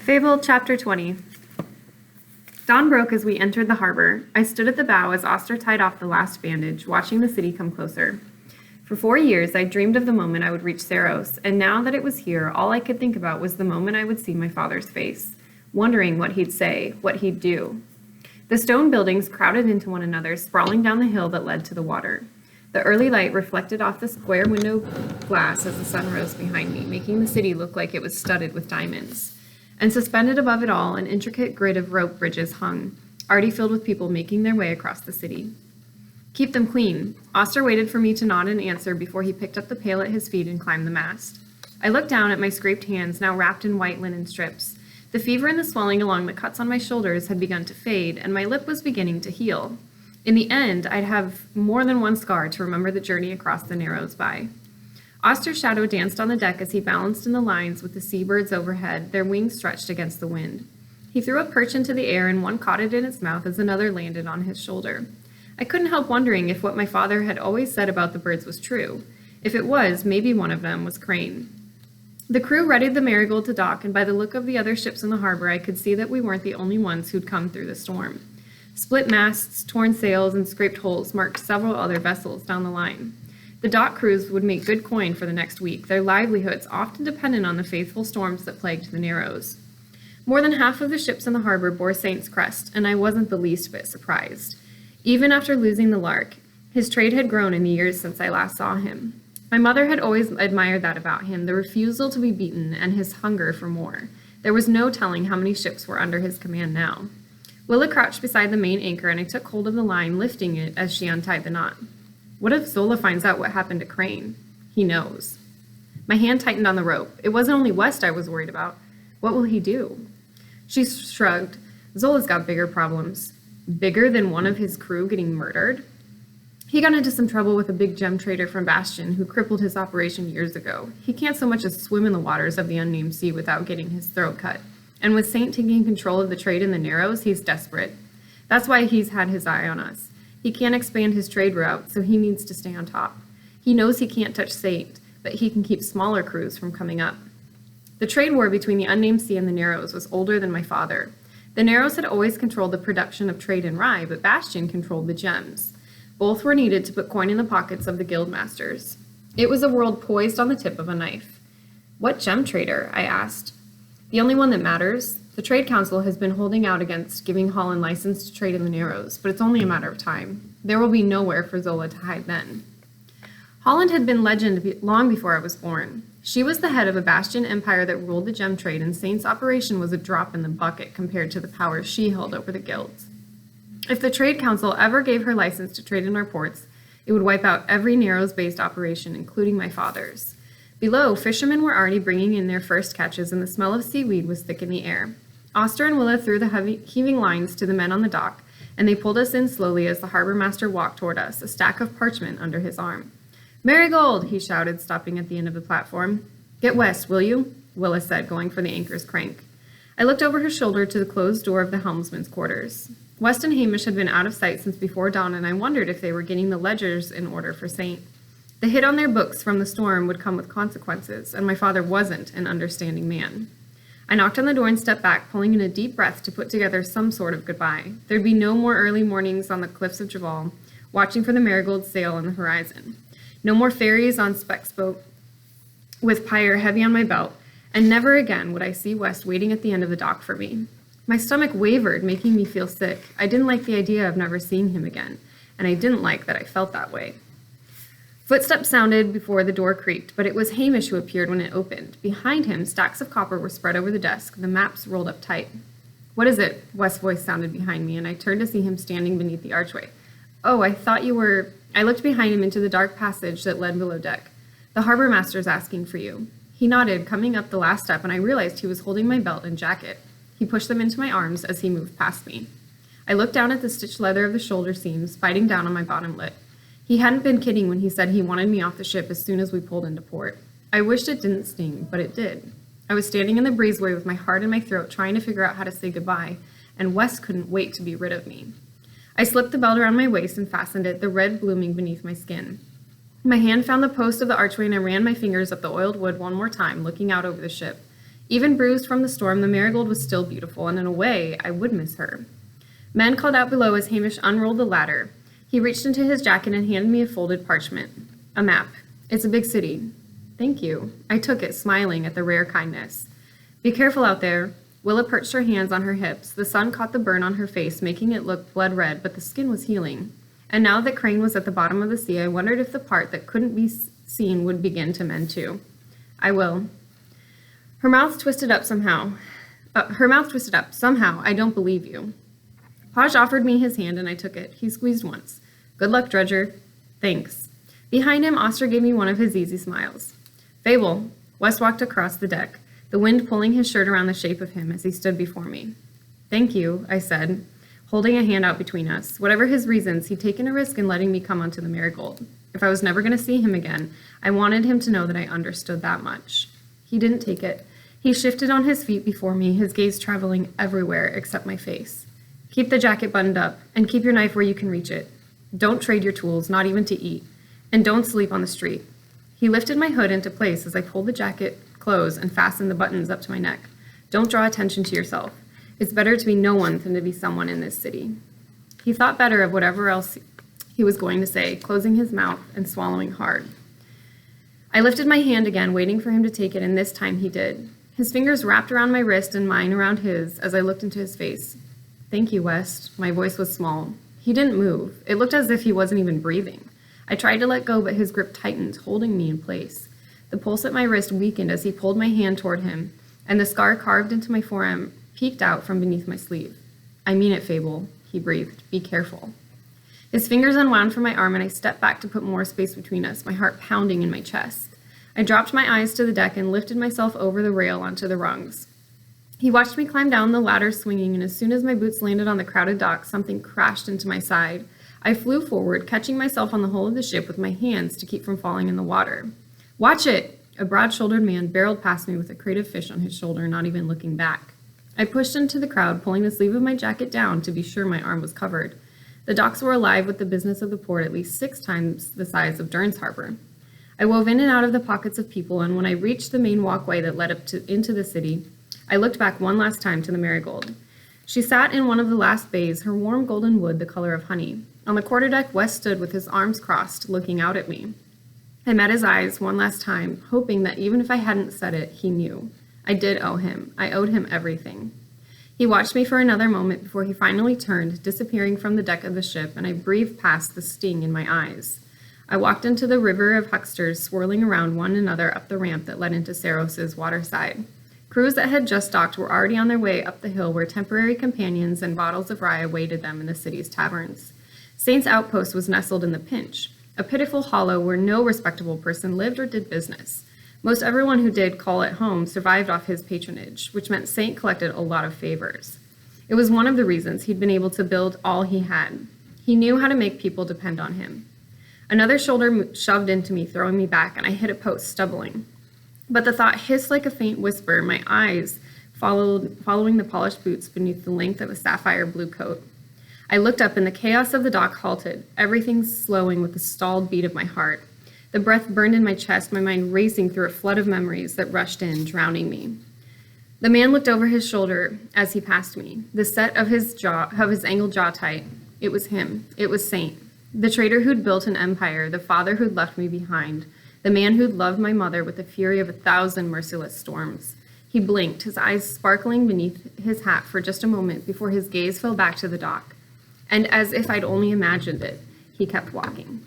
Fable Chapter 20. Dawn broke as we entered the harbor. I stood at the bow as Oster tied off the last bandage, watching the city come closer. For 4 years, I dreamed of the moment I would reach Saros, and now that it was here, all I could think about was the moment I would see my father's face, wondering what he'd say, what he'd do. The stone buildings crowded into one another, sprawling down the hill that led to the water. The early light reflected off the square window glass as the sun rose behind me, making the city look like it was studded with diamonds. And suspended above it all, an intricate grid of rope bridges hung, already filled with people making their way across the city. Keep them clean. Oster waited for me to nod in answer before he picked up the pail at his feet and climbed the mast. I looked down at my scraped hands, now wrapped in white linen strips. The fever and the swelling along the cuts on my shoulders had begun to fade, and my lip was beginning to heal. In the end, I'd have more than one scar to remember the journey across the Narrows by. Oster's shadow danced on the deck as he balanced in the lines with the seabirds overhead, their wings stretched against the wind. He threw a perch into the air, and one caught it in its mouth as another landed on his shoulder. I couldn't help wondering if what my father had always said about the birds was true. If it was, maybe one of them was Crane. The crew readied the Marigold to dock, and by the look of the other ships in the harbor, I could see that we weren't the only ones who'd come through the storm. Split masts, torn sails, and scraped hulls marked several other vessels down the line. The dock crews would make good coin for the next week, their livelihoods often dependent on the faithful storms that plagued the Narrows. More than half of the ships in the harbor bore Saint's crest, and I wasn't the least bit surprised. Even after losing the Lark, his trade had grown in the years since I last saw him. My mother had always admired that about him, the refusal to be beaten and his hunger for more. There was no telling how many ships were under his command now. Willa crouched beside the main anchor, and I took hold of the line, lifting it as she untied the knot. What if Zola finds out what happened to Crane? He knows. My hand tightened on the rope. It wasn't only West I was worried about. What will he do? She shrugged. Zola's got bigger problems. Bigger than one of his crew getting murdered? He got into some trouble with a big gem trader from Bastion who crippled his operation years ago. He can't so much as swim in the waters of the unnamed sea without getting his throat cut. And with Saint taking control of the trade in the Narrows, he's desperate. That's why he's had his eye on us. He can't expand his trade route, so he needs to stay on top. He knows he can't touch Saint, but he can keep smaller crews from coming up. The trade war between the unnamed sea and the Narrows was older than my father. The Narrows had always controlled the production of trade and rye, but Bastion controlled the gems. Both were needed to put coin in the pockets of the guild masters. It was a world poised on the tip of a knife. What gem trader? I asked. The only one that matters. The Trade Council has been holding out against giving Holland license to trade in the Narrows, but it's only a matter of time. There will be nowhere for Zola to hide then. Holland had been legend long before I was born. She was the head of a Bastion empire that ruled the gem trade, and Saint's operation was a drop in the bucket compared to the power she held over the guilds. If the Trade Council ever gave her license to trade in our ports, it would wipe out every Narrows-based operation, including my father's. Below, fishermen were already bringing in their first catches, and the smell of seaweed was thick in the air. Oster and Willa threw the heaving lines to the men on the dock, and they pulled us in slowly as the harbor master walked toward us, a stack of parchment under his arm. "Marigold!" he shouted, stopping at the end of the platform. "Get west, will you?" Willa said, going for the anchor's crank. I looked over her shoulder to the closed door of the helmsman's quarters. West and Hamish had been out of sight since before dawn, and I wondered if they were getting the ledgers in order for Saint. The hit on their books from the storm would come with consequences, and my father wasn't an understanding man. I knocked on the door and stepped back, pulling in a deep breath to put together some sort of goodbye. There'd be no more early mornings on the cliffs of Javal, watching for the Marigold sail on the horizon. No more ferries on Speck's boat, with Pyre heavy on my belt, and never again would I see West waiting at the end of the dock for me. My stomach wavered, making me feel sick. I didn't like the idea of never seeing him again, and I didn't like that I felt that way. Footsteps sounded before the door creaked, but it was Hamish who appeared when it opened. Behind him, stacks of copper were spread over the desk, the maps rolled up tight. "What is it?" West's voice sounded behind me, and I turned to see him standing beneath the archway. "Oh, I thought you were—" I looked behind him into the dark passage that led below deck. "The harbor master's asking for you." He nodded, coming up the last step, and I realized he was holding my belt and jacket. He pushed them into my arms as he moved past me. I looked down at the stitched leather of the shoulder seams, biting down on my bottom lip. He hadn't been kidding when he said he wanted me off the ship as soon as we pulled into port. I wished it didn't sting, but it did. I was standing in the breezeway with my heart in my throat, trying to figure out how to say goodbye, and Wes couldn't wait to be rid of me. I slipped the belt around my waist and fastened it, the red blooming beneath my skin. My hand found the post of the archway, and I ran my fingers up the oiled wood one more time, looking out over the ship. Even bruised from the storm, the Marigold was still beautiful, and in a way, I would miss her. Men called out below as Hamish unrolled the ladder. He reached into his jacket and handed me a folded parchment. A map. It's a big city. Thank you. I took it, smiling at the rare kindness. Be careful out there. Willa perched her hands on her hips. The sun caught the burn on her face, making it look blood red, but the skin was healing. And now that Crane was at the bottom of the sea, I wondered if the part that couldn't be seen would begin to mend too. I will. Her mouth twisted up somehow. Somehow, I don't believe you. Podge offered me his hand, and I took it. He squeezed once. Good luck, Dredger. Thanks. Behind him, Oster gave me one of his easy smiles. Fable. West walked across the deck, the wind pulling his shirt around the shape of him as he stood before me. Thank you, I said, holding a hand out between us. Whatever his reasons, he'd taken a risk in letting me come onto the Marigold. If I was never going to see him again, I wanted him to know that I understood that much. He didn't take it. He shifted on his feet before me, his gaze traveling everywhere except my face. Keep the jacket buttoned up, and keep your knife where you can reach it. Don't trade your tools, not even to eat. And don't sleep on the street. He lifted my hood into place as I pulled the jacket close and fastened the buttons up to my neck. Don't draw attention to yourself. It's better to be no one than to be someone in this city. He thought better of whatever else he was going to say, closing his mouth and swallowing hard. I lifted my hand again, waiting for him to take it, and this time he did. His fingers wrapped around my wrist and mine around his as I looked into his face. Thank you, West. My voice was small. He didn't move. It looked as if he wasn't even breathing. I tried to let go, but his grip tightened, holding me in place. The pulse at my wrist weakened as he pulled my hand toward him, and the scar carved into my forearm peeked out from beneath my sleeve. I mean it, Fable, he breathed. Be careful. His fingers unwound from my arm, and I stepped back to put more space between us, my heart pounding in my chest. I dropped my eyes to the deck and lifted myself over the rail onto the rungs. He watched me climb down the ladder swinging, and as soon as my boots landed on the crowded dock, something crashed into my side. I flew forward, catching myself on the hull of the ship with my hands to keep from falling in the water. Watch it! A broad-shouldered man barreled past me with a crate of fish on his shoulder, not even looking back. I pushed into the crowd, pulling the sleeve of my jacket down to be sure my arm was covered. The docks were alive with the business of the port, at least 6 times the size of Durns Harbor. I wove in and out of the pockets of people, and when I reached the main walkway that led into the city, I looked back one last time to the Marigold. She sat in one of the last bays, her warm golden wood the color of honey. On the quarterdeck, West stood with his arms crossed, looking out at me. I met his eyes one last time, hoping that even if I hadn't said it, he knew. I did owe him. I owed him everything. He watched me for another moment before he finally turned, disappearing from the deck of the ship, and I breathed past the sting in my eyes. I walked into the river of hucksters swirling around one another up the ramp that led into Saros's waterside. Crews that had just docked were already on their way up the hill where temporary companions and bottles of rye awaited them in the city's taverns. Saint's Outpost was nestled in the Pinch, a pitiful hollow where no respectable person lived or did business. Most everyone who did call it home survived off his patronage, which meant Saint collected a lot of favors. It was one of the reasons he'd been able to build all he had. He knew how to make people depend on him. Another shoulder shoved into me, throwing me back, and I hit a post, stumbling. But the thought hissed like a faint whisper, my eyes following the polished boots beneath the length of a sapphire blue coat. I looked up, and the chaos of the dock halted, everything slowing with the stalled beat of my heart. The breath burned in my chest, my mind racing through a flood of memories that rushed in, drowning me. The man looked over his shoulder as he passed me, the set of his angled jaw tight. It was him. It was Saint. The trader who'd built an empire, the father who'd left me behind, the man who'd loved my mother with the fury of 1,000 merciless storms. He blinked, his eyes sparkling beneath his hat for just a moment before his gaze fell back to the dock. And as if I'd only imagined it, he kept walking.